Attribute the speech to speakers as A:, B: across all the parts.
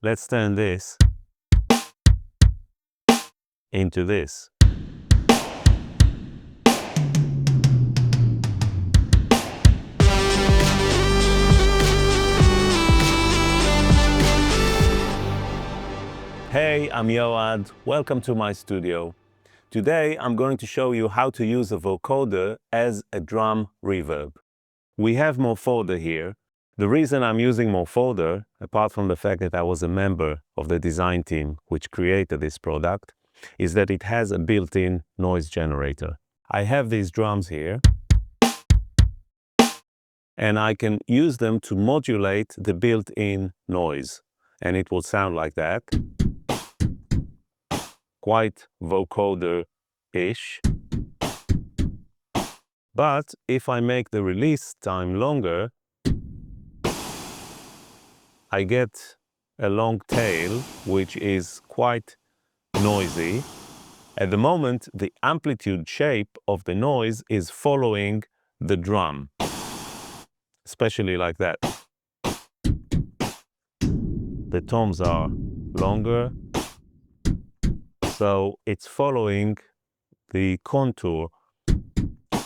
A: Let's turn this into this. Hey, I'm Yoad. Welcome to my studio. Today I'm going to show you how to use a vocoder as a drum reverb. We have Morphoder here. The reason I'm using Morphoder, apart from the fact that I was a member of the design team which created this product, is that it has a built-in noise generator. I have these drums here, and I can use them to modulate the built-in noise. And it will sound like that. Quite vocoder-ish. But if I make the release time longer, I get a long tail, which is quite noisy. At the moment, the amplitude shape of the noise is following the drum, especially like that. The toms are longer, so it's following the contour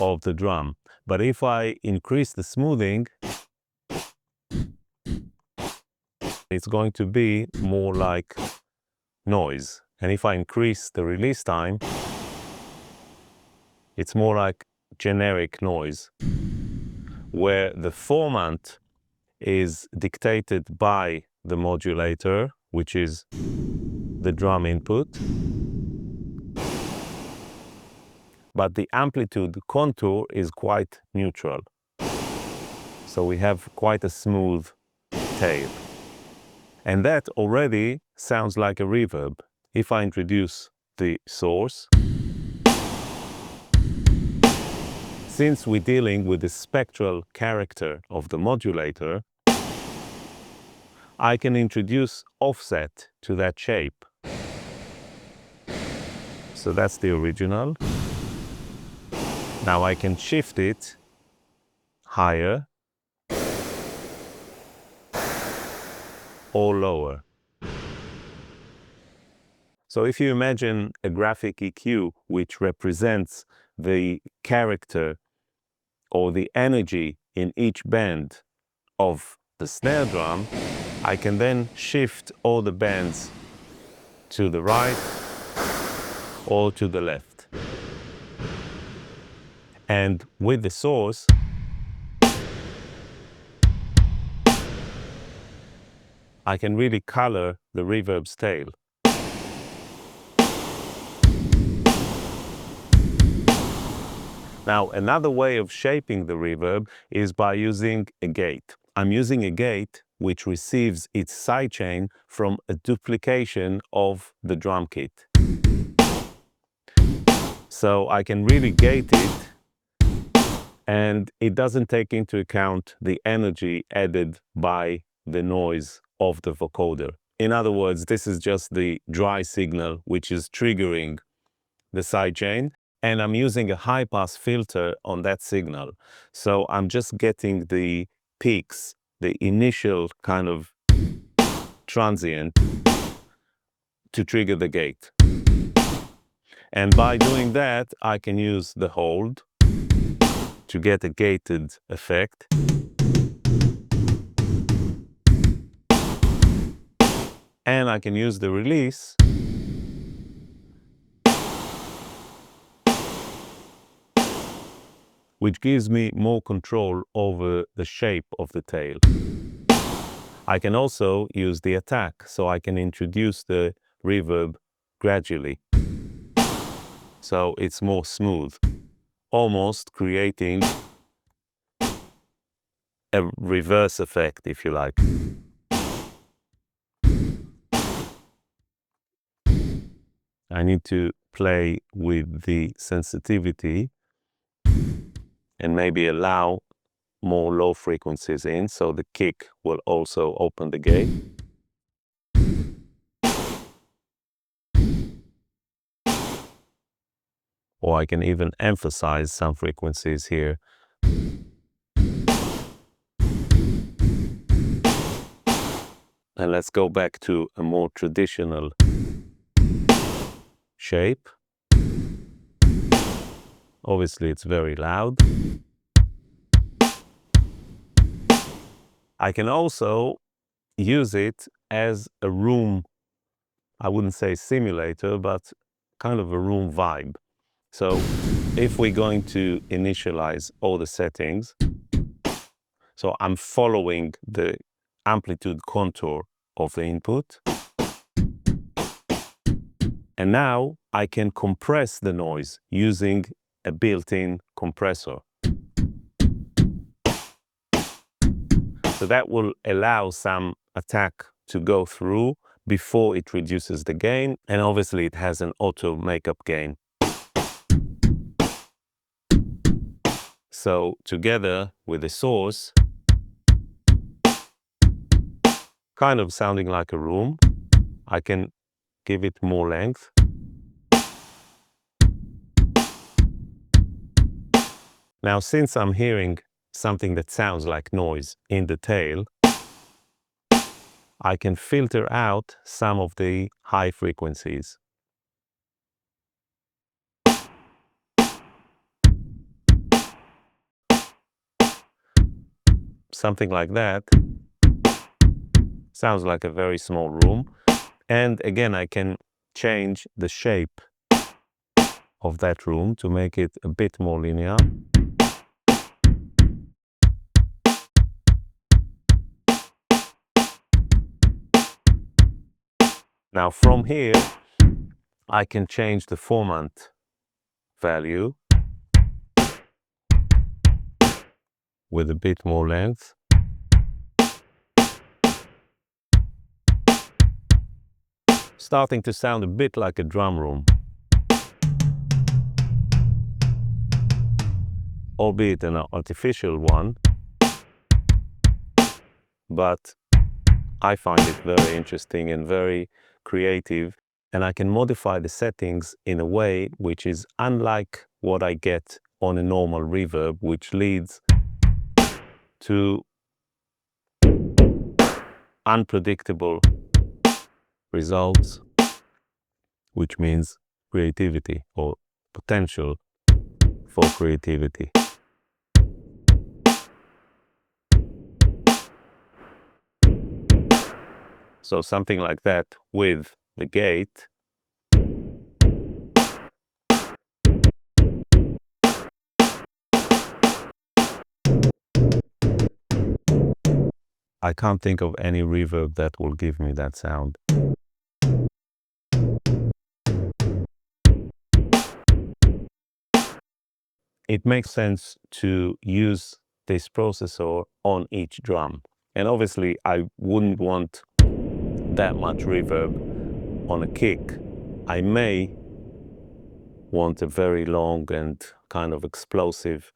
A: of the drum. But if I increase the smoothing, it's going to be more like noise. And if I increase the release time, it's more like generic noise, where the format is dictated by the modulator, which is the drum input. But the amplitude contour is quite neutral. So we have quite a smooth tail. And that already sounds like a reverb. If I introduce the source, since we're dealing with the spectral character of the modulator, I can introduce offset to that shape. So that's the original. Now I can shift it higher or lower. So if you imagine a graphic EQ which represents the character or the energy in each band of the snare drum, I can then shift all the bands to the right or to the left. And with the source, I can really color the reverb's tail. Now, another way of shaping the reverb is by using a gate. I'm using a gate which receives its sidechain from a duplication of the drum kit. So I can really gate it, and it doesn't take into account the energy added by the noise of the vocoder. In other words, this is just the dry signal which is triggering the sidechain, and I'm using a high-pass filter on that signal. So I'm just getting the peaks, the initial kind of transient to trigger the gate. And by doing that, I can use the hold to get a gated effect. And I can use the release which gives me more control over the shape of the tail. I can also use the attack, so I can introduce the reverb gradually. So it's more smooth, almost creating a reverse effect, if you like. I need to play with the sensitivity and maybe allow more low frequencies in, so the kick will also open the gate. Or I can even emphasize some frequencies here. And let's go back to a more traditional shape. Obviously, it's very loud. I can also use it as a room, I wouldn't say simulator, but kind of a room vibe. So if we're going to initialize all the settings, so I'm following the amplitude contour of the input. And now I can compress the noise using a built-in compressor. So that will allow some attack to go through before it reduces the gain. And obviously it has an auto makeup gain. So together with the source, kind of sounding like a room, I can give it more length. Now, since I'm hearing something that sounds like noise in the tail, I can filter out some of the high frequencies. Something like that sounds like a very small room. And again, I can change the shape of that room to make it a bit more linear. Now from here, I can change the formant value with a bit more length. Starting to sound a bit like a drum room, albeit an artificial one, but I find it very interesting and very creative, and I can modify the settings in a way which is unlike what I get on a normal reverb, which leads to unpredictable results, which means creativity or potential for creativity. So something like that with the gate. I can't think of any reverb that will give me that sound. It makes sense to use this processor on each drum. And obviously I wouldn't want that much reverb on a kick. I may want a very long and kind of explosive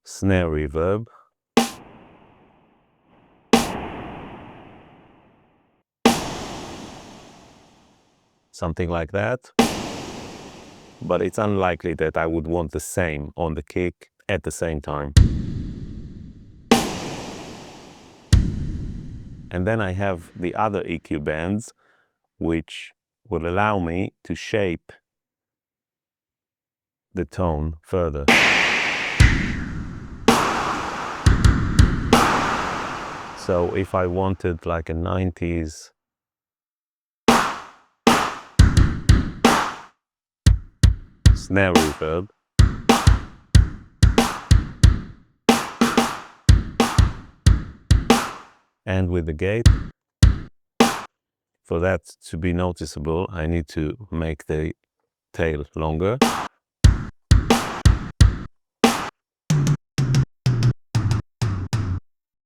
A: snare reverb. Something like that. But it's unlikely that I would want the same on the kick at the same time. And then I have the other EQ bands, which will allow me to shape the tone further. So if I wanted like a 90s snare reverb, and with the gate, for that to be noticeable, I need to make the tail longer.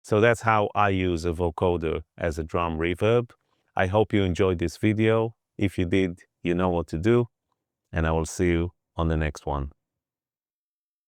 A: So that's how I use a vocoder as a drum reverb. I hope you enjoyed this video. If you did, you know what to do, and I will see you on the next one.